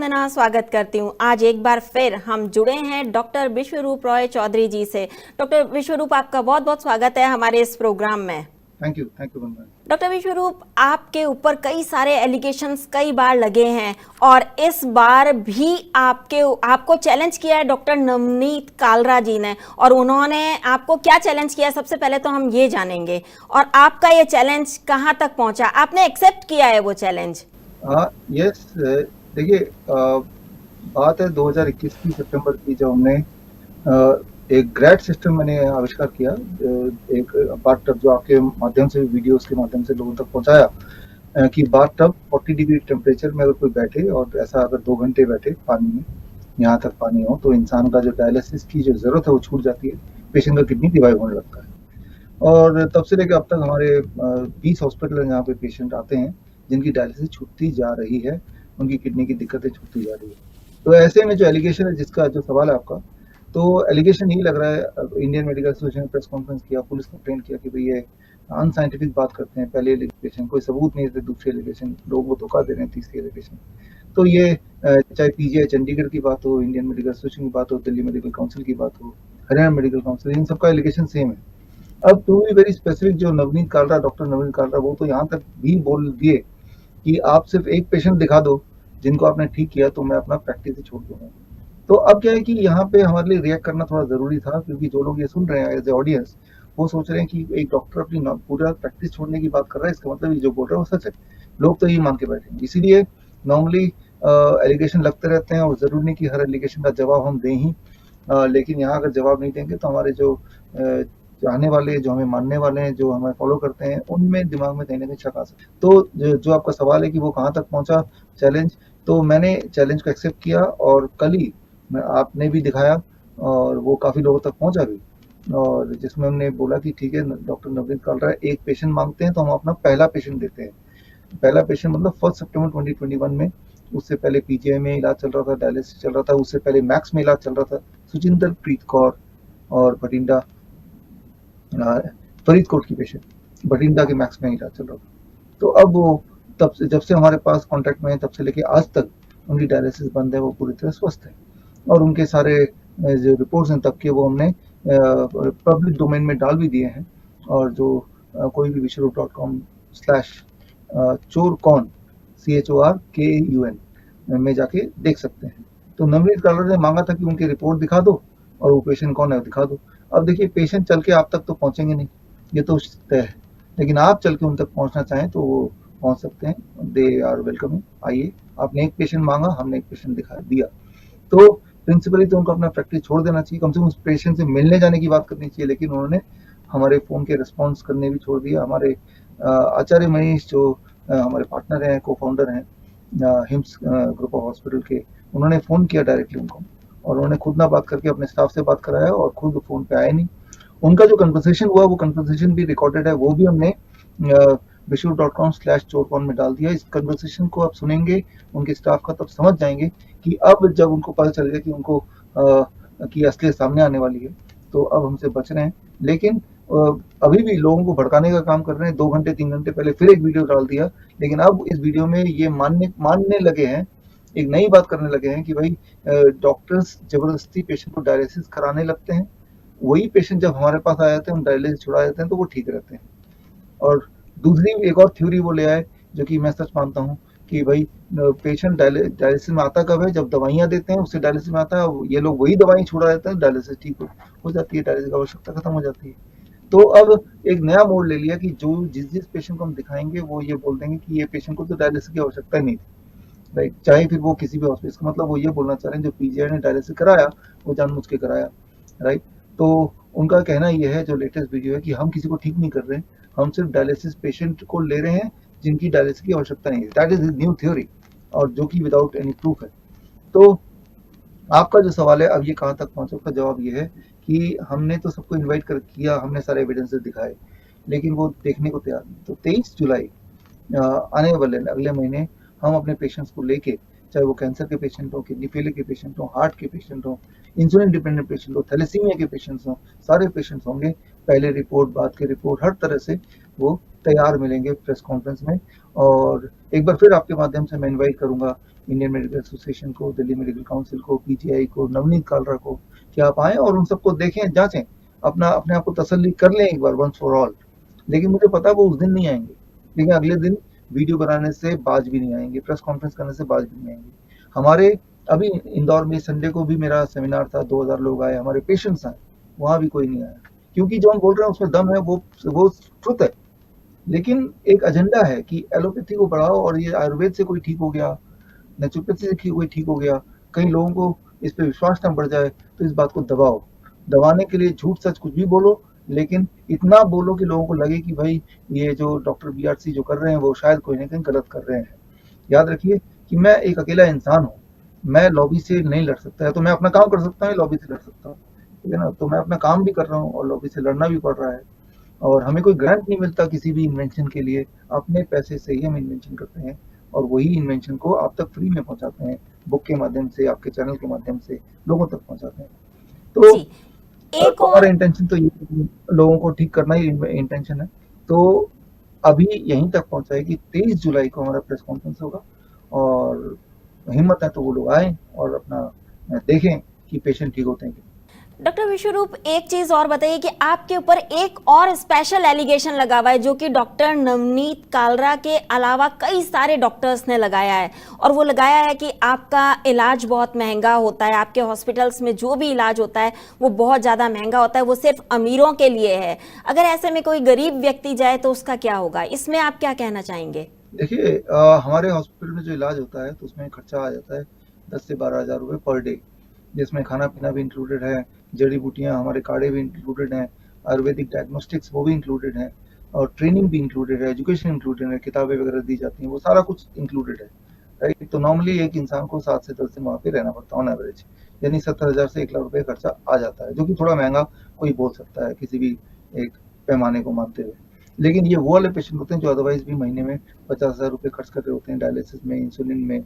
वंदना स्वागत करती हूँ। आज एक बार फिर हम जुड़े हैं डॉक्टर विश्वरूप रॉय चौधरी जी से। डॉक्टर विश्वरूप, आपका बहुत बहुत स्वागत है हमारे इस प्रोग्राम में। Thank you Vandana. डॉक्टर विश्वरूप, आपके ऊपर कई सारे एलिगेशंस कई बार लगे हैं और इस बार भी आपको चैलेंज किया है डॉक्टर नवनीत कालरा जी ने। और उन्होंने आपको क्या चैलेंज किया, सबसे पहले तो हम ये जानेंगे, और आपका ये चैलेंज कहाँ तक पहुंचा, आपने एक्सेप्ट किया है वो चैलेंज? यस, देखिए, बात है 2021 की सितंबर की, जब हमने एक ग्रेड सिस्टम मैंने आविष्कार किया, एक बाथटब जो आपके माध्यम से, वीडियोस के माध्यम से लोगों तक पहुंचाया, कि बाथटब 40 डिग्री टेम्परेचर में अगर कोई बैठे और ऐसा अगर 2 घंटे बैठे पानी में, यहाँ तक पानी हो, तो इंसान का जो डायलिसिस की जो जरूरत है वो छूट जाती है, पेशेंट का किडनी रिवाइव होने लगता है। और तब से लेकर अब तक हमारे 20 हॉस्पिटल हैं जहाँ पे पेशेंट आते हैं जिनकी डायलिसिस छूटती जा रही है, उनकी किडनी की दिक्कतें छूटती जा रही है। तो ऐसे में जो एलिगेशन है, जिसका जो सवाल है आपका, तो एलिगेशन यही लग रहा है, इंडियन मेडिकल एसोसिएशन ने प्रेस कॉन्फ्रेंस किया, पुलिस कंप्लेंट किया कि भाई ये अनसाइंटिफिक बात करते हैं, पहले एलिगेशन कोई सबूत नहीं थे, दूसरे एलिगेशन लोग वो धोखा दे रहे हैं, तीसरी एलिगेशन। तो ये चाहे पीजीआई चंडीगढ़ की बात हो, इंडियन मेडिकल एसोसिएशन की बात हो, दिल्ली मेडिकल काउंसिल की बात हो, हरियाणा मेडिकल काउंसिल, इन सबका एलिगेशन सेम है। अब टू बी वेरी स्पेसिफिक, जो नवनीत कालरा, डॉक्टर नवनीत कालरा, वो तो यहाँ तक भी बोल दिए कि आप सिर्फ एक पेशेंट दिखा दो जिनको आपने ठीक किया तो मैं अपना प्रैक्टिस ही छोड़ दूंगा। तो अब क्या है कि यहाँ पे हमारे लिए रिएक्ट करना थोड़ा जरूरी था, क्योंकि जो लोग ये सुन रहे हैं एज ए ऑडियंस, वो सोच रहे हैं कि एक डॉक्टर अपनी पूरा प्रैक्टिस छोड़ने की बात कर रहा है, इसका मतलब ये जो बोल रहा है वो सच है। लोग तो ये मान के बैठे, इसीलिए नॉर्मली एलिगेशन लगते रहते हैं और जरूरी नहीं कि हर एलिगेशन का जवाब हम दें ही। लेकिन यहाँ अगर जवाब नहीं देंगे तो हमारे जो चाहने वाले, जो हमें मानने वाले हैं, जो हमें फॉलो करते हैं, उनमें दिमाग में कहीं ना कहीं शक आ सकता है। तो जो आपका सवाल है कि वो कहाँ तक पहुंचा चैलेंज, तो मैंने चैलेंज को एक्सेप्ट किया और कल ही आपने भी दिखाया और वो काफ़ी लोगों तक पहुंचा भी, और जिसमें हमने बोला कि ठीक है, डॉक्टर नवनीत कालरा एक पेशेंट मांगते हैं तो हम अपना पहला पेशेंट देते हैं। पहला पेशेंट मतलब 1 सितंबर 2021 में। उससे पहले पीजीआई में इलाज चल रहा था, डायलिसिस चल रहा था, उससे पहले मैक्स में इलाज चल रहा था, सुचिंदर प्रीत कौर और बठिंडा, फरीदकोट की पेशेंट, बठिंडा के मैक्स में इलाज चल रहा था। तो अब वो तब से, जब से हमारे पास कांटेक्ट में है, तब से लेके आज तक उनकी डायलिसिस बंद है, वो पूरी तरह स्वस्थ है। और उनके सारे जो रिपोर्ट्स हैं तब के, वो हमने पब्लिक डोमेन में डाल भी दिए हैं, और जो कोई भी wishroop.com/chorkun CHORKUN में जाके देख सकते हैं। तो नवनीत कालरा ने मांगा था कि उनकी रिपोर्ट दिखा दो और वो पेशेंट कौन है दिखा दो। अब देखिए, पेशेंट चल के आप तक तो पहुंचेंगे नहीं, ये तो तय है, लेकिन आप चल के उन तक पहुंचना चाहें तो वो पहुंच सकते हैं। They are welcoming. आइए, आपने एक पेशेंट मांगा, हमने एक पेशेंट दिखा दिया, तो प्रिंसिपली तो उनको अपना प्रैक्टिस छोड़ देना चाहिए, कम से कम उस पेशेंट से मिलने जाने की बात करनी चाहिए। लेकिन उन्होंने हमारे फ़ोन के रिस्पॉन्स करने भी छोड़ दिया। हमारे आचार्य मनीष, जो हमारे पार्टनर हैं, को फाउंडर हैं हिम्स ग्रुप ऑफ हॉस्पिटल के, उन्होंने फ़ोन किया डायरेक्टली उनको, और उन्होंने खुद ना बात करके अपने स्टाफ से बात कराया, और खुद फ़ोन पे आए नहीं। उनका जो कन्वर्सेशन हुआ, वो कन्वर्सेशन भी रिकॉर्डेड है, वो भी हमने wishroop.com/chorkun में डाल दिया। इस कन्वर्सेशन को आप सुनेंगे उनके स्टाफ का, तब समझ जाएंगे कि अब जब उनको पता चलेगा कि उनको कि असलियत सामने आने वाली है, तो अब हमसे बच रहे हैं। लेकिन अभी भी लोगों को भड़काने का काम कर रहे हैं। 2 घंटे 3 घंटे पहले फिर एक वीडियो डाल दिया, लेकिन अब इस वीडियो में ये मानने लगे हैं, एक नई बात करने लगे हैं कि भाई डॉक्टर्स जबरदस्ती पेशेंट को डायलिसिस कराने लगते हैं। वही पेशेंट जब हमारे पास आ जाते हैं, हम डायलिसिस छुड़ा देते हैं, तो वो ठीक रहते हैं। और दूसरी एक और थ्योरी वो ले आए, जो कि मैं सच मानता हूँ, कि भाई पेशेंट डायलिसिस में आता कब है, जब दवाइयाँ देते हैं उससे डायलिसिस में आता है। ये लोग वही दवाई छुड़ा देते हैं, डायलिसिस ठीक हो जाती है, डायलिसिस की आवश्यकता खत्म हो जाती है। तो अब एक नया मोड़ ले लिया कि जो जिस पेशेंट को हम दिखाएंगे, वो ये बोल देंगे कि ये पेशेंट को तो डायलिसिस की आवश्यकता ही नहीं थी, राइट। चाहे फिर वो किसी भी हॉस्पिटल का, मतलब वो ये बोलना चाह रहे हैं जो पीजीआई ने डायलिसिस कराया वो जानबूझ के कराया, राइट। तो उनका कहना ये है, जो लेटेस्ट वीडियो है, कि हम किसी को ठीक नहीं कर रहे हैं, हम सिर्फ डायलिसिस पेशेंट को ले रहे हैं जिनकी डायलिसिस की आवश्यकता नहीं है। दैट इज न्यू थ्योरी, और जो कि विदाउट एनी प्रूफ है। तो आपका जो सवाल है अब ये कहाँ तक पहुंचा, उसका जवाब ये है कि हमने तो सबको इनवाइट कर किया, हमने सारे एविडेंसेस दिखाए, लेकिन वो देखने को तैयार नहीं। तो 23 जुलाई आने वाले अगले महीने हम अपने पेशेंट्स को लेके, चाहे वो कैंसर के पेशेंट हो, किडनी फेलियर के पेशेंट हो, हार्ट के पेशेंट हो, इंसुलिन डिपेंडेंट पेशेंट हो, थैलेसीमिया के पेशेंट्स हो, सारे पेशेंट्स होंगे। पहले रिपोर्ट, बाद की रिपोर्ट, हर तरह से वो तैयार मिलेंगे प्रेस कॉन्फ्रेंस में। और एक बार फिर आपके माध्यम से मैं इनवाइट करूंगा इंडियन मेडिकल एसोसिएशन को, दिल्ली मेडिकल काउंसिल को, पीजीआई को, नवनीत कालरा को, कि आप आएँ और उन सबको देखें, जांचें, अपने आप को तसल्ली कर लें एक बार, वंस फॉर ऑल। लेकिन मुझे पता है वो उस दिन नहीं आएंगे, लेकिन अगले दिन वीडियो बनाने से बाज भी नहीं आएंगे, प्रेस कॉन्फ्रेंस करने से बाज भी नहीं आएंगे। हमारे अभी इंदौर में संडे को भी मेरा सेमिनार था, 2000 लोग आए, हमारे पेशेंट्स आए, वहां भी कोई नहीं आया, क्योंकि जो हम बोल रहे हैं उसमें दम है, वो ट्रुथ है। लेकिन एक एजेंडा है कि एलोपैथी को बढ़ाओ और ये आयुर्वेद से कोई ठीक हो गया, नेचुरोपैथी से कोई ठीक हो गया, कई लोगों को इस पे विश्वास न बढ़ जाए, तो इस बात को दबाओ। दबाने के लिए झूठ सच कुछ भी बोलो, लेकिन इतना बोलो कि लोगों को लगे कि भाई ये जो डॉक्टर बीआरसी जो कर रहे हैं वो शायद कोई ना कहीं गलत कर रहे हैं। याद रखिए कि मैं एक अकेला इंसान हूँ, मैं लॉबी से नहीं लड़ सकता है, तो मैं अपना काम कर सकता हूँ, लॉबी से लड़ सकता हूँ, ठीक है ना। तो मैं अपना काम भी कर रहा हूँ और लॉबी से लड़ना भी पड़ रहा है। और हमें कोई ग्रांट नहीं मिलता किसी भी इन्वेंशन के लिए, अपने पैसे से ही हम इन्वेंशन करते हैं और वही इन्वेंशन को आप तक फ्री में पहुंचाते हैं, बुक के माध्यम से, आपके चैनल के माध्यम से लोगों तक पहुंचाते हैं। तो जी, एक हमारा और इंटेंशन तो ये लोगों को ठीक करना ही इंटेंशन है। तो अभी यहीं तक पहुंचा है कि 23 जुलाई को हमारा प्रेस कॉन्फ्रेंस होगा, और हिम्मत है तो वो लोग आए और अपना देखें कि पेशेंट ठीक होते हैं कि नहीं। डॉक्टर विश्वरूप, एक चीज और बताइए कि आपके ऊपर एक और स्पेशल एलिगेशन लगा हुआ है जो कि डॉक्टर नवनीत कालरा के अलावा कई सारे डॉक्टर्स ने लगाया है, और वो लगाया है कि आपका इलाज बहुत महंगा होता है, आपके हॉस्पिटल्स में जो भी इलाज होता है वो बहुत ज़्यादा महंगा होता है, वो सिर्फ अमीरों के लिए है। अगर ऐसे में कोई गरीब व्यक्ति जाए तो उसका क्या होगा, इसमें आप क्या कहना चाहेंगे? देखिए, हमारे हॉस्पिटल में जो इलाज होता है तो उसमें खर्चा आ जाता है 10 से 12 हज़ार रुपये पर डे, जिसमें खाना पीना भी इंक्लूडेड है, जड़ी बूटियाँ, हमारे काढ़े भी इंक्लूडेड हैं, आयुर्वेदिक डायग्नोस्टिक्स वो भी इंक्लूडेड हैं, और ट्रेनिंग भी इंक्लूडेड है, एजुकेशन इंक्लूडेड है, किताबें वगैरह दी जाती हैं, वो सारा कुछ इंक्लूडेड है, राइट। तो नॉर्मली एक इंसान को 7 से 10 दिन वहाँ पे रहना पड़ता है ऑन एवरेज, यानी 70,000 से 1 लाख रुपये खर्चा आ जाता है, जो कि थोड़ा महंगा कोई बोल सकता है किसी भी एक पैमाने को मानते हुए। लेकिन ये वो वाले पेशेंट होते हैं जो अदरवाइज भी महीने में 50,000 रुपये खर्च कर रहे होते हैं, डायलिसिस में, इंसुलिन में,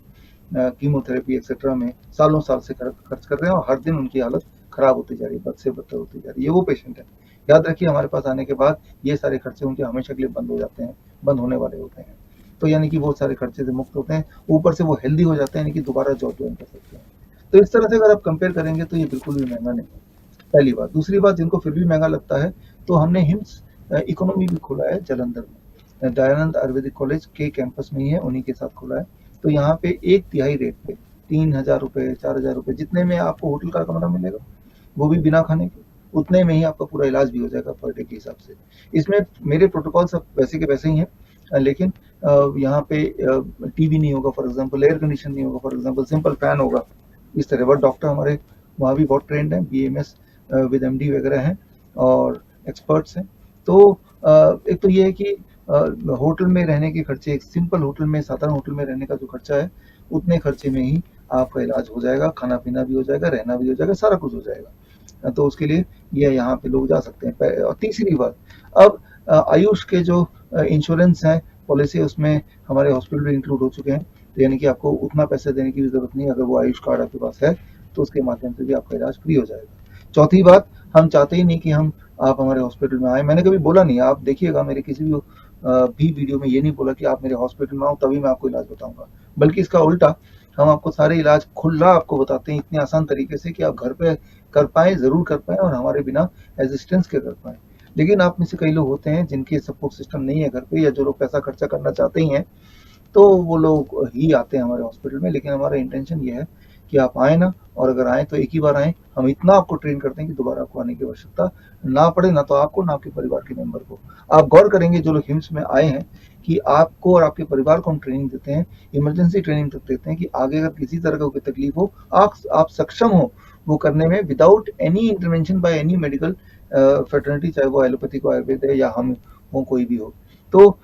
कीमोथेरेपी एक्सेट्रा में, सालों साल से खर्च कर रहे हैं, और हर दिन उनकी हालत खराब होती जा रही है, बद से बदतर होती जा रही है। ये वो पेशेंट है। याद रखिए, हमारे पास आने के बाद ये सारे खर्चे उनके हमेशा के लिए बंद हो जाते हैं, बंद होने वाले होते हैं। तो यानी कि वो सारे खर्चे से मुक्त होते हैं, ऊपर से वो हेल्दी हो जाते हैं, यानी कि दोबारा जॉब ज्वाइन कर सकते हैं। तो इस तरह से अगर आप कंपेयर करेंगे तो ये बिल्कुल भी महंगा नहीं है, पहली बात। दूसरी बात, जिनको फिर भी महंगा लगता है, तो हमने हिम्स इकोनॉमी भी खोला है जालंधर में, दयानंद आयुर्वेदिक कॉलेज के कैंपस में ही है, उन्हीं के साथ खोला है। तो यहाँ पे 1/3 रेट पे 3,000 रुपये, 4,000 रुपये, जितने में आपको होटल का कमरा मिलेगा, वो भी बिना खाने के, उतने में ही आपका पूरा इलाज भी हो जाएगा पर डे के हिसाब से। इसमें मेरे प्रोटोकॉल सब वैसे के वैसे ही हैं, लेकिन यहाँ पे टीवी नहीं होगा फॉर एग्जांपल, एयर कंडीशन नहीं होगा फॉर एग्जांपल, सिंपल फैन होगा, इस तरह। बट डॉक्टर हमारे वहाँ भी बहुत ट्रेंड हैं, बीएमएस विद एमडी वगैरह हैं और एक्सपर्ट्स हैं। तो एक तो ये है कि होटल में रहने के खर्चे, एक सिंपल होटल में, साधारण होटल में रहने का जो खर्चा है, उतने खर्चे में ही आपका इलाज हो जाएगा, खाना पीना भी हो जाएगा, रहना भी हो जाएगा, सारा कुछ हो जाएगा। तो उसके लिए ये यहाँ पे लोग जा सकते हैं। और तीसरी बात, अब आयुष के जो इंश्योरेंस है, पॉलिसी, उसमें हमारे हॉस्पिटल में इंक्लूड हो चुके हैं, तो यानी कि आपको उतना पैसे देने की भी जरूरत नहीं है। अगर वो आयुष कार्ड आपके पास है तो उसके माध्यम से भी आपका इलाज फ्री हो जाएगा। चौथी बात, हम चाहते ही नहीं कि आप हमारे हॉस्पिटल में आए। मैंने कभी बोला नहीं, आप देखिएगा मेरे किसी भी वीडियो में ये नहीं बोला कि आप मेरे हॉस्पिटल में आओ तभी मैं आपको इलाज बताऊंगा, बल्कि इसका उल्टा, हम आपको सारे इलाज खुला आपको बताते हैं इतने आसान तरीके से कि आप घर पे कर पाए, जरूर कर पाए, और हमारे बिना असिस्टेंस के कर पाए। लेकिन आप में से कई लोग होते हैं जिनके सपोर्ट सिस्टम नहीं है घर पे, या जो लोग पैसा खर्चा करना चाहते ही हैं, तो वो लोग ही आते हैं हमारे हॉस्पिटल में। लेकिन हमारा इंटेंशन ये है कि आप आए ना, और अगर आए तो एक ही बार आए, हम इतना आपको ट्रेन करते हैं कि दोबारा आपको आने की आवश्यकता ना पड़े, ना तो आपको ना आपके परिवार के मेंबर को। आप गौर करेंगे जो लोग हिम्स में आए हैं कि आपको और आपके परिवार को हम ट्रेनिंग देते हैं, इमरजेंसी ट्रेनिंग तक देते हैं, कि आगे अगर किसी तरह का कोई तकलीफ हो, आप सक्षम हो वो करने में, without any intervention by any medical fraternity, चाहे वो एलोपैथी को आयुर्वेद है या हम हो, कोई भी हो। तो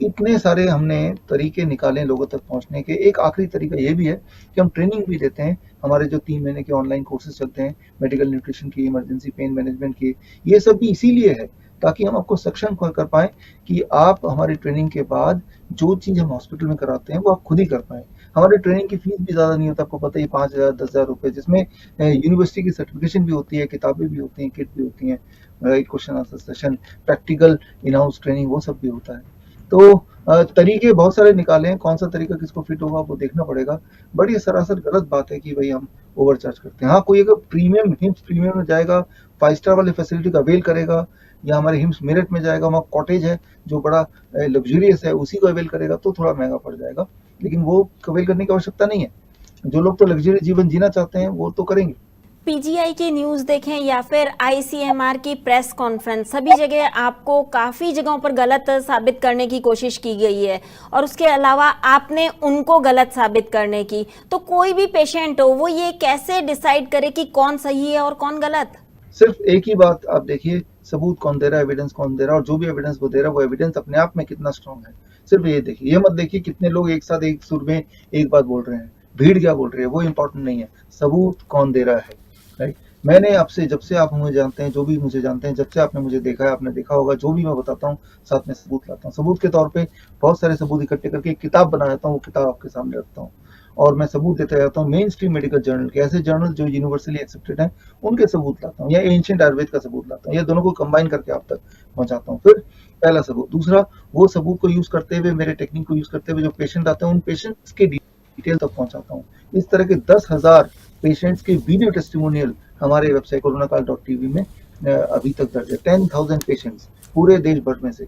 इतने सारे हमने तरीके निकाले लोगों तक पहुंचने के। एक आखिरी तरीका ये भी है कि हम ट्रेनिंग भी देते हैं। हमारे जो 3 महीने के ऑनलाइन कोर्सेज चलते हैं, मेडिकल न्यूट्रिशन की, इमरजेंसी पेन मैनेजमेंट की, ये सब भी इसीलिए है ताकि हम आपको सक्षम कर पाएं कि आप हमारी ट्रेनिंग के बाद जो चीज़ हम हॉस्पिटल में कराते हैं वो आप खुद ही कर पाएं। हमारी ट्रेनिंग की फीस भी ज़्यादा नहीं होता, आपको पता ही, 5,000 10,000 रुपये, जिसमें यूनिवर्सिटी की सर्टिफिकेशन भी होती है, किताबें भी होती हैं, किट भी होती हैं, right, question answer session, practical in house training, वो सब भी होता है। तो तरीके बहुत सारे निकाले हैं, कौन सा तरीका किसको फिट होगा वो देखना पड़ेगा। बट ये सरासर गलत बात है कि भाई हम ओवर चार्ज करते हैं। हाँ, कोई अगर प्रीमियम हिम्स प्रीमियम में जाएगा, 5 स्टार वाली फैसिलिटी का अवेल करेगा, या हमारे हिम्स मेरठ में जाएगा, वहाँ कॉटेज है जो बड़ा लग्जूरियस है, उसी को अवेल करेगा तो थोड़ा महंगा पड़ जाएगा, लेकिन वो अवेल करने की आवश्यकता नहीं है। जो लोग तो लग्जरी जीवन जीना चाहते हैं वो तो करेंगे। पीजीआई की न्यूज देखें या फिर आईसीएमआर की प्रेस कॉन्फ्रेंस, सभी जगह आपको काफी जगहों पर गलत साबित करने की कोशिश की गई है और उसके अलावा आपने उनको गलत साबित करने की। तो कोई भी पेशेंट हो वो ये कैसे डिसाइड करे कि कौन सही है और कौन गलत? सिर्फ एक ही बात आप देखिए, सबूत कौन दे रहा है, एविडेंस कौन दे रहा है, और जो भी एविडेंस वो दे रहा है वो एविडेंस अपने आप में कितना स्ट्रांग है। सिर्फ ये देखिए, ये मत देखिए कितने लोग एक साथ एक सुर में एक बात बोल रहे हैं, भीड़ क्या बोल रही है, वो इंपॉर्टेंट नहीं है, सबूत कौन दे रहा है। राइट, मैंने आपसे, जब से आप मुझे जानते हैं, जो भी मुझे जानते हैं, जब से आपने मुझे देखा है, आपने देखा होगा, जो भी मैं बताता हूँ साथ में सबूत लाता हूँ। सबूत के तौर पे बहुत सारे सबूत इकट्ठे करके एक किताब बना देता हूँ, वो किताब आपके सामने रखता हूँ और मैं सबूत देता जाता हूँ। मेन स्ट्रीम मेडिकल जर्नल के, ऐसे जर्नल जो यूनिवर्सली एक्सेप्टेड हैं, उनके सबूत लाता हूँ, या एंशिएंट आयुर्वेद का सबूत लाता हूँ, या दोनों को कंबाइन करके आप तक पहुंचाता हूँ। फिर पहला सबूत। दूसरा, वो सबूत को यूज करते हुए, मेरे टेक्निक को यूज करते हुए जो पेशेंट आते हैं उन पेशेंट्स के डिटेल तक पहुंचाता हूँ। इस तरह के 10,000 पेशेंट्स के वीडियो टेस्टिमोनियल हमारे वेबसाइट कोरोनाकाल.tv में अभी तक दर्ज है। 10,000 पेशेंट्स पूरे देश भर में से।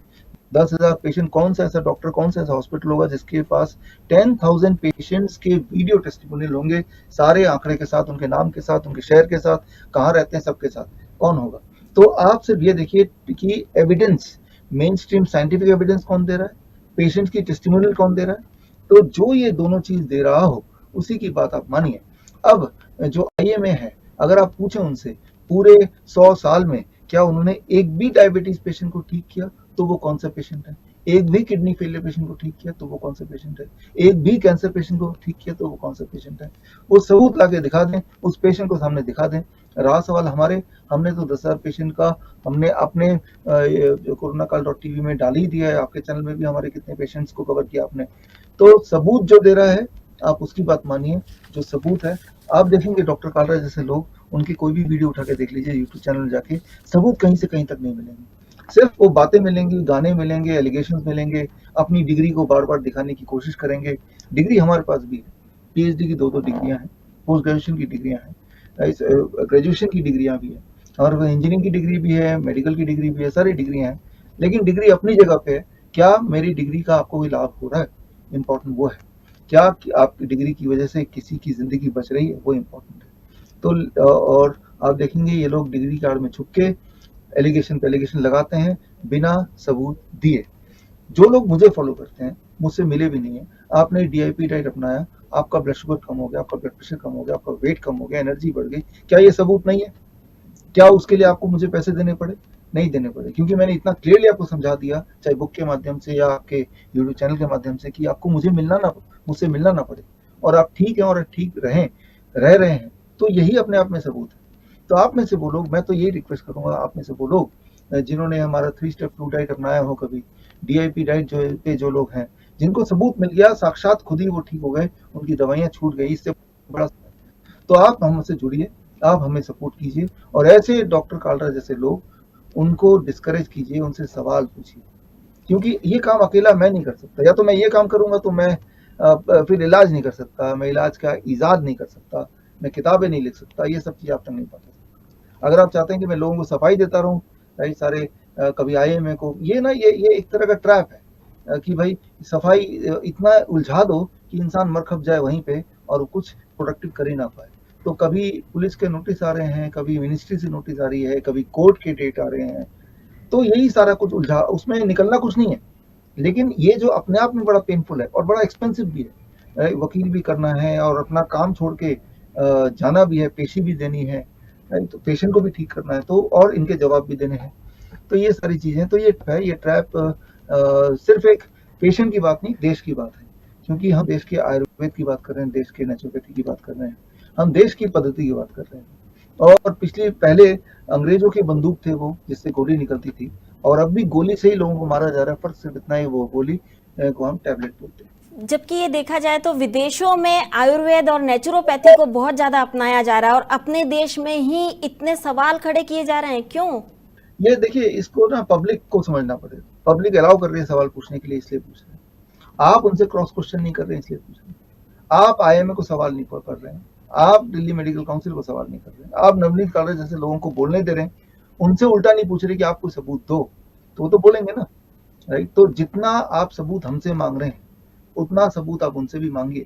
10,000 पेशेंट, कौन सा ऐसा डॉक्टर, कौन सा ऐसा हॉस्पिटल होगा जिसके पास 10,000 पेशेंट्स के वीडियो टेस्टिमोनियल होंगे, सारे आंकड़े के साथ, उनके नाम के साथ, उनके शहर के साथ, कहाँ रहते हैं, सबके साथ, कौन होगा? तो आप सिर्फ ये देखिए कि evidence, main stream scientific evidence कौन दे रहा है, पेशेंट्स की टेस्टिमोनियल कौन दे रहा है। तो जो ये दोनों चीज दे रहा हो उसी की बात आप मानिए। अब जो आईएमए है, अगर आप पूछें उनसे पूरे 100 साल में क्या उन्होंने एक भी डायबिटीज पेशेंट को ठीक किया, तो वो कौन सा पेशेंट है? एक भी किडनी फेलियर पेशेंट को ठीक किया तो वो कौन सा पेशेंट है? एक भी कैंसर पेशेंट को ठीक किया तो वो कौन सा पेशेंट है? वो सबूत लाके दिखा दें, उस पेशेंट को सामने दिखा दें। रहा सवाल हमने तो 10,000 पेशेंट का हमने अपने कोरोनाकाल.tv में डाल ही दिया है, आपके चैनल में भी हमारे कितने पेशेंट्स को कवर किया आपने। तो सबूत जो दे रहा है आप उसकी बात मानिए, जो सबूत है। आप देखेंगे डॉक्टर कालरा जैसे लोग, उनकी कोई भी वीडियो उठा के देख लीजिए यूट्यूब चैनल में जाके, सबूत कहीं से कहीं तक नहीं मिलेंगे, सिर्फ वो बातें मिलेंगी, गाने मिलेंगे, एलिगेशंस मिलेंगे, अपनी डिग्री को बार बार दिखाने की कोशिश करेंगे। डिग्री हमारे पास भी है, पीएचडी की 2-2 डिग्रियां हैं, पोस्ट ग्रेजुएशन की डिग्रियां हैं, ग्रेजुएशन की डिग्रियां भी है, और इंजीनियरिंग की डिग्री भी है, मेडिकल की डिग्री भी है, सारी डिग्रियां हैं। लेकिन डिग्री अपनी जगह पे है, क्या मेरी डिग्री का आपको कोई लाभ हो रहा है? इंपॉर्टेंट वो है। क्या आपकी डिग्री की वजह से किसी की जिंदगी बच रही है, वो इंपॉर्टेंट है। तो और आप देखेंगे ये लोग डिग्री के आड़ में छुप के एलिगेशन पे एलिगेशन लगाते हैं बिना सबूत दिए। जो लोग मुझे फॉलो करते हैं, मुझसे मिले भी नहीं है, आपने डीआईपी डाइट अपनाया, आपका ब्लड शुगर कम हो गया, आपका ब्लड प्रेशर कम हो गया, आपका वेट कम हो गया, एनर्जी बढ़ गई, क्या ये सबूत नहीं है? क्या उसके लिए आपको मुझे पैसे देने पड़े? नहीं देने पड़े, क्योंकि मैंने इतना क्लियरली आपको समझा दिया, चाहे बुक के माध्यम से या आपके यूट्यूब चैनल के माध्यम से, कि आपको मुझसे मिलना ना पड़े, और आप ठीक हैं और ठीक रह रहे हैं, तो यही अपने आप में सबूत है। तो आप में से वो लोग, मैं तो यही रिक्वेस्ट करूंगा, आप में से वो लोग जिन्होंने हमारा 3 स्टेप 2 डाइट अपनाया हो, कभी डीआईपी डाइट जो लोग हैं, जिनको सबूत मिल गया, साक्षात खुद ही वो ठीक हो गए, उनकी दवाइयां छूट गई, इससे बड़ा, तो आप हमसे जुड़िए, आप हमें सपोर्ट कीजिए, और ऐसे डॉक्टर कालरा जैसे लोग, उनको डिस्करेज कीजिए, उनसे सवाल पूछिए, क्योंकि ये काम अकेला मैं नहीं कर सकता। या तो मैं ये काम करूंगा तो मैं फिर इलाज नहीं कर सकता, मैं इलाज का इजाद नहीं कर सकता, मैं किताबें नहीं लिख सकता, ये सब चीज़ आप तक नहीं पहुंचा सकता। अगर आप चाहते हैं कि मैं लोगों को सफाई देता रहूं, भाई सारे कभी आईएमए को, ये ना ये एक तरह का ट्रैप है कि भाई सफाई इतना उलझा दो कि इंसान मर खप जाए वहीं पे और कुछ प्रोडक्टिव कर ही ना पाए। तो कभी पुलिस के नोटिस आ रहे हैं, कभी मिनिस्ट्री से नोटिस आ रही है, कभी कोर्ट के डेट आ रहे हैं, तो यही सारा कुछ उलझा, उसमें निकलना कुछ नहीं है। लेकिन ये जो अपने आप में बड़ा पेनफुल है और बड़ा एक्सपेंसिव भी है, वकील भी करना है और अपना काम छोड़ के जाना भी है, पेशी भी देनी है, तो पेशेंट को भी ठीक करना है, तो और इनके जवाब भी देने हैं, तो ये सारी चीजें, तो ये ट्रैप सिर्फ एक पेशेंट की बात नहीं, देश की बात है, क्योंकि हम देश के आयुर्वेद की बात कर रहे हैं, देश के नेचुरोपैथी की बात कर रहे हैं, हम देश की पद्धति की बात कर रहे हैं। और पहले अंग्रेजों के बंदूक थे वो, जिससे गोली निकलती थी, और अब भी गोली से ही लोगों को मारा जा रहा है, फर्क सिर्फ इतना ही, वो गोली को हम टैबलेट बोलते हैं। जबकि ये देखा जाए तो विदेशों में आयुर्वेद और नेचुरोपैथी को बहुत ज्यादा अपनाया जा रहा है और अपने देश में ही इतने सवाल खड़े किए जा रहे हैं, क्यों? ये देखिए, इसको ना पब्लिक को समझना पड़ेगा। पब्लिक अलाउ कर रही है सवाल पूछने के लिए, इसलिए पूछ रहे हैं। आप उनसे क्रॉस क्वेश्चन नहीं कर रहे हैं, इसलिए पूछ रहे हैं। आप आईएमए को सवाल नहीं कर रहे हैं, आप दिल्ली मेडिकल काउंसिल को सवाल नहीं कर रहे हैं, आप नवनीत कालरा जैसे लोगों को बोलने दे रहे हैं। उनसे उल्टा नहीं पूछ रहे कि आप कोई सबूत दो, तो वो तो बोलेंगे ना, राइट। तो जितना आप सबूत हमसे मांग रहे हैं, उतना सबूत आप उनसे भी मांगिए।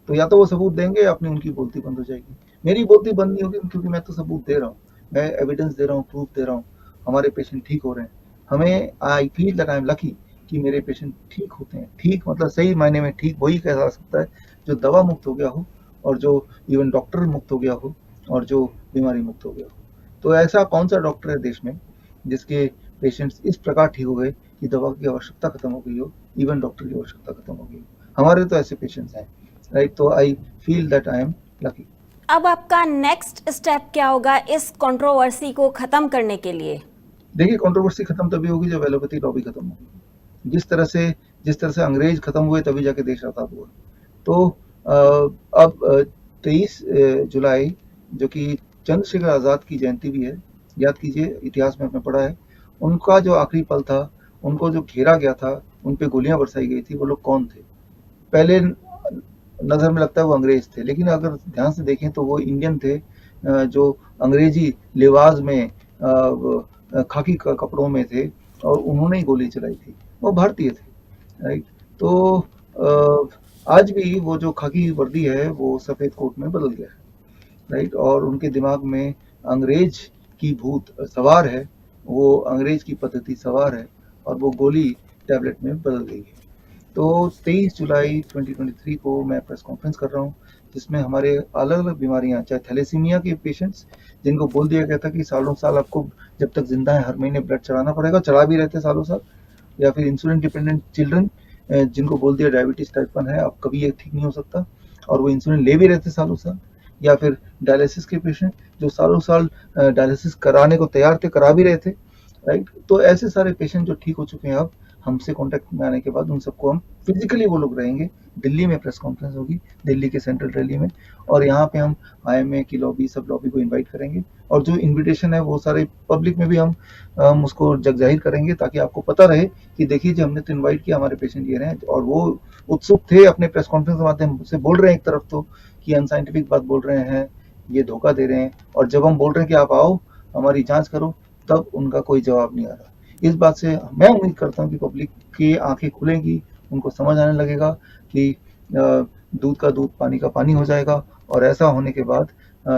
तो या तो वो सबूत देंगे या अपनी उनकी बोलती बंद हो जाएगी। मेरी बोलती बंद नहीं होगी, क्योंकि मैं तो सबूत दे रहा हूँ, मैं एविडेंस दे रहा हूँ, प्रूफ दे रहा हूँ। हमारे पेशेंट ठीक हो रहे हैं। हमें I feel that I am lucky कि मेरे पेशेंट ठीक होते हैं। ठीक मतलब सही मायने में ठीक वही कहा जा सकता है जो दवा मुक्त हो गया हो, और जो इवन डॉक्टर मुक्त हो गया हो, और जो बीमारी मुक्त हो गया हो। तो ऐसा कौन सा डॉक्टर है देश में जिसके पेशेंट्स इस प्रकार ठीक हो गए कि दवा की आवश्यकता खत्म हो गई हो, इवन डॉक्टर की आवश्यकता खत्म हो गई हो। हमारे तो ऐसे पेशेंट्स हैं, राइट। तो I feel that I am lucky. अब आपका नेक्स्ट स्टेप क्या होगा इस कंट्रोवर्सी को खत्म करने के लिए? देखिए, कंट्रोवर्सी खत्म तभी होगी जब एलोपैथी लॉबी खत्म होगी। जिस तरह से अंग्रेज खत्म हुए तभी जाके देश आजाद हुआ। तो अब 23 जुलाई, जो कि चंद्रशेखर आजाद की जयंती भी है, याद कीजिए, इतिहास में आपने पढ़ा है, उनका जो आखिरी पल था, उनको जो घेरा गया था, उन पे गोलियां बरसाई गई थी, वो लोग कौन थे? पहले नजर में लगता है वो अंग्रेज थे, लेकिन अगर ध्यान से देखें तो वो इंडियन थे, जो अंग्रेजी लिबास में, खाकी कपड़ों में थे, और उन्होंने ही गोली चलाई थी। वो भारतीय थे, राइट। तो आज भी वो जो खाकी वर्दी है वो सफेद कोट में बदल गया है, राइट। और उनके दिमाग में अंग्रेज की भूत सवार है, वो अंग्रेज की पद्धति सवार है, और वो गोली टैबलेट में बदल गई है। तो 23 जुलाई 2023 को मैं प्रेस कॉन्फ्रेंस कर रहा हूँ, जिसमें हमारे अलग अलग बीमारियां, चाहे थैलेसीमिया के पेशेंट्स जिनको बोल दिया गया था कि सालों साल आपको जब तक जिंदा है हर महीने ब्लड चढ़ाना पड़ेगा, चढ़ा भी रहते सालों साल, या फिर इंसुलिन डिपेंडेंट चिल्ड्रन, जिनको बोल दिया डायबिटीज टाइप 1 है, अब कभी ये ठीक नहीं हो सकता, और वो इंसुलिन ले भी रहते सालों साल, या फिर डायलिसिस के पेशेंट जो सालों साल डायलिसिस कराने को तैयार थे, करा भी रहे थे, राइट। तो ऐसे सारे पेशेंट जो ठीक हो चुके हैं, अब हमसे कांटेक्ट में आने के बाद उन सबको हम फिजिकली, वो लोग रहेंगे, दिल्ली में प्रेस कॉन्फ्रेंस होगी, दिल्ली के सेंट्रल रैली में, और यहाँ पे हम आईएमए की लॉबी, सब लॉबी को इनवाइट करेंगे, और जो इनविटेशन है वो सारे पब्लिक में भी हम उसको जग जाहिर करेंगे, ताकि आपको पता रहे कि देखिए जी, हमने तो इन्वाइट किया, हमारे पेशेंट ये रहे हैं। और वो उत्सुक थे, अपने प्रेस कॉन्फ्रेंस के माध्यम से बोल रहे हैं एक तरफ तो कि अनसाइंटिफिक बात बोल रहे हैं, ये धोखा दे रहे हैं, और जब हम बोल रहे हैं कि आप आओ हमारी जांच करो, तब उनका कोई जवाब नहीं आ रहा। इस बात से मैं उम्मीद करता हूँ कि पब्लिक की आंखें खुलेंगी, उनको समझ आने लगेगा कि दूध का दूध, पानी का पानी हो जाएगा, और ऐसा होने के बाद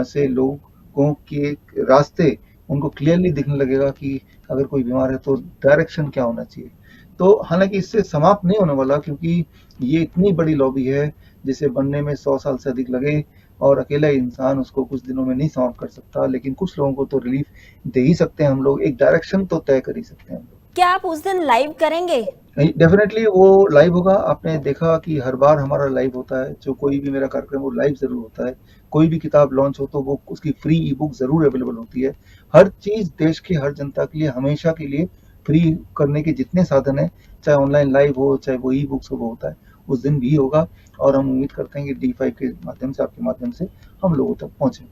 से लोगों के रास्ते उनको क्लियरली दिखने लगेगा कि अगर कोई बीमार है तो डायरेक्शन क्या होना चाहिए। तो हालांकि इससे समाप्त नहीं होने वाला, क्योंकि ये इतनी बड़ी लॉबी है जिसे बनने में 100 साल से अधिक लगे, और अकेला इंसान उसको कुछ दिनों में नहीं समाप्त कर सकता, लेकिन कुछ लोगों को तो रिलीफ दे ही सकते हैं हम लोग, एक डायरेक्शन तो तय कर ही सकते हैं हम लोग। क्या आप उस दिन लाइव करेंगे? डेफिनेटली वो लाइव होगा। आपने देखा कि हर बार हमारा लाइव होता है, जो कोई भी मेरा कार्यक्रम वो लाइव जरूर होता है। कोई भी किताब लॉन्च हो तो वो उसकी फ्री ई बुक जरूर अवेलेबल होती है। हर चीज देश के हर जनता के लिए हमेशा के लिए फ्री करने के जितने साधन है, चाहे ऑनलाइन लाइव हो, चाहे वो ई बुक्स हो, वो होता है, उस दिन भी होगा। और हम उम्मीद करते हैं कि D5 के माध्यम से, आपके माध्यम से हम लोगों तक पहुंचे।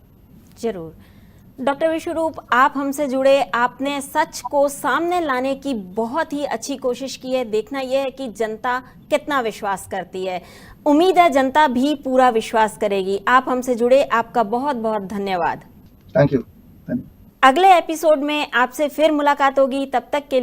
जरूर। डॉक्टर विश्वरूप, आप हमसे जुड़े, आपने सच को सामने लाने की बहुत ही अच्छी कोशिश की है। देखना यह है कि जनता कितना विश्वास करती है। उम्मीद है जनता भी पूरा विश्वास करेगी। आप हमसे जुड़े, आपका बहुत बहुत धन्यवाद। Thank you. अगले एपिसोड में आपसे फिर मुलाकात होगी, तब तक के